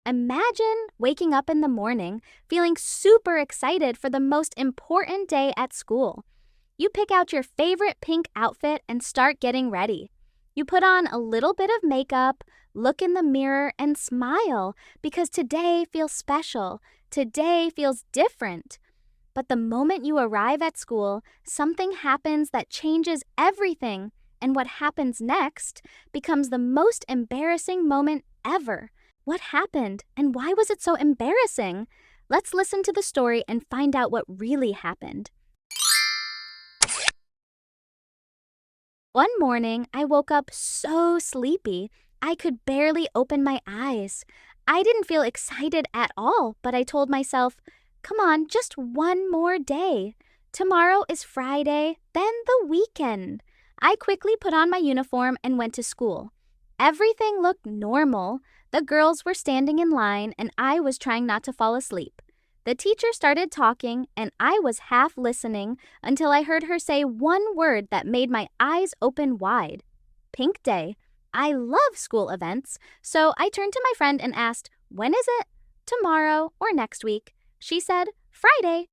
Imagine waking up in the morning feeling super excited for the most important day at school. You pick out your favorite pink outfit and start getting ready. You put on a little bit of makeup, look in the mirror, and smile because today feels special. Today feels different. But the moment you arrive at school, something happens that changes everything, and what happens next becomes the most embarrassing moment ever. What happened, and why was it so embarrassing? Let's listen to the story and find out what really happened. One morning, I woke up so sleepy, I could barely open my eyes. I didn't feel excited at all, but I told myself, come on, just one more day. Tomorrow is Friday, then the weekend. I quickly put on my uniform and went to school. Everything looked normal. The girls were standing in line and I was trying not to fall asleep. The teacher started talking and I was half listening until I heard her say one word that made my eyes open wide. Pink Day. I love school events, so I turned to my friend and asked, when is it? Tomorrow or next week? She said, Friday.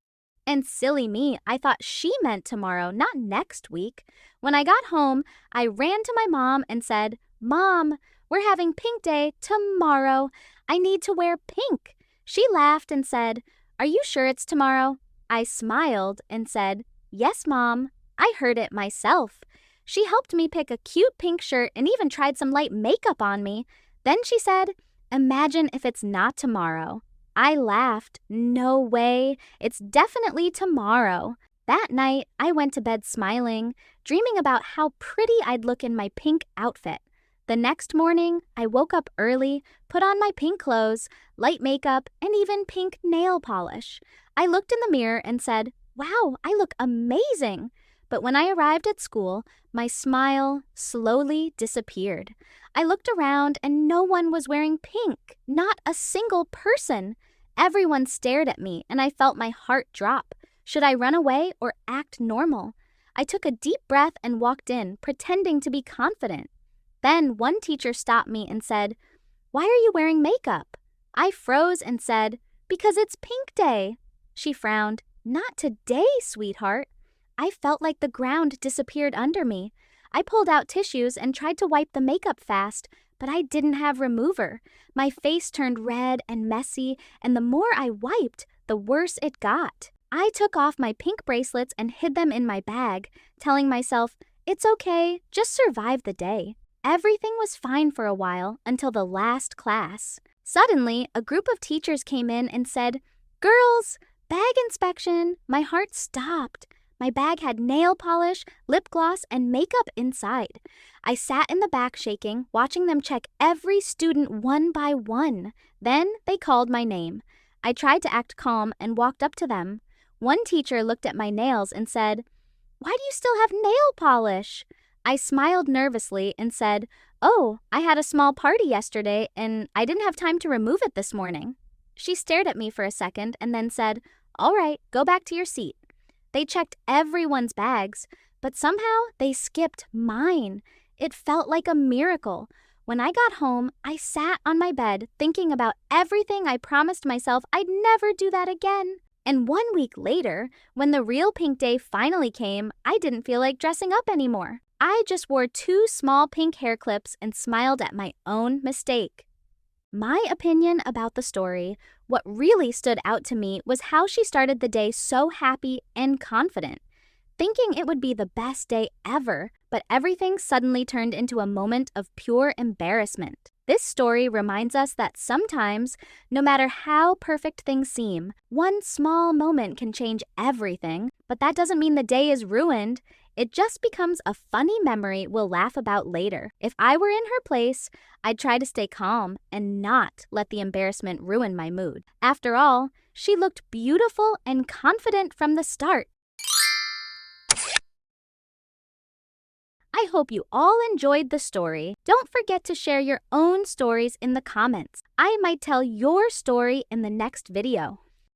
And silly me, I thought she meant tomorrow, not next week. When I got home, I ran to my mom and said, Mom, we're having Pink Day tomorrow. I need to wear pink. She laughed and said, are you sure it's tomorrow? I smiled and said, yes, Mom. I heard it myself. She helped me pick a cute pink shirt and even tried some light makeup on me. Then she said, imagine if it's not tomorrow. I laughed. No way. It's definitely tomorrow. That night, I went to bed smiling, dreaming about how pretty I'd look in my pink outfit. The next morning, I woke up early, put on my pink clothes, light makeup, and even pink nail polish. I looked in the mirror and said, wow, I look amazing. But when I arrived at school, my smile slowly disappeared. I looked around and no one was wearing pink, not a single person. Everyone stared at me and I felt my heart drop. Should I run away or act normal? I took a deep breath and walked in, pretending to be confident. Then one teacher stopped me and said, why are you wearing makeup? I froze and said, because it's Pink Day. She frowned, not today, sweetheart. I felt like the ground disappeared under me. I pulled out tissues and tried to wipe the makeup fast, but I didn't have remover. My face turned red and messy, and the more I wiped, the worse it got. I took off my pink bracelets and hid them in my bag, telling myself, it's okay, just survive the day. Everything was fine for a while until the last class. Suddenly, a group of teachers came in and said, girls, bag inspection. My heart stopped. My bag had nail polish, lip gloss, and makeup inside. I sat in the back shaking, watching them check every student one by one. Then they called my name. I tried to act calm and walked up to them. One teacher looked at my nails and said, why do you still have nail polish? I smiled nervously and said, oh, I had a small party yesterday and I didn't have time to remove it this morning. She stared at me for a second and then said, all right, go back to your seat. They checked everyone's bags, but somehow they skipped mine. It felt like a miracle. When I got home, I sat on my bed thinking about everything I promised myself I'd never do that again. And 1 week later, when the real Pink Day finally came, I didn't feel like dressing up anymore. I just wore 2 small pink hair clips and smiled at my own mistake. My opinion about the story, what really stood out to me was how she started the day so happy and confident, thinking it would be the best day ever, but everything suddenly turned into a moment of pure embarrassment. This story reminds us that sometimes, no matter how perfect things seem, one small moment can change everything, but that doesn't mean the day is ruined. It just becomes a funny memory we'll laugh about later. If I were in her place, I'd try to stay calm and not let the embarrassment ruin my mood. After all, she looked beautiful and confident from the start. I hope you all enjoyed the story. Don't forget to share your own stories in the comments. I might tell your story in the next video.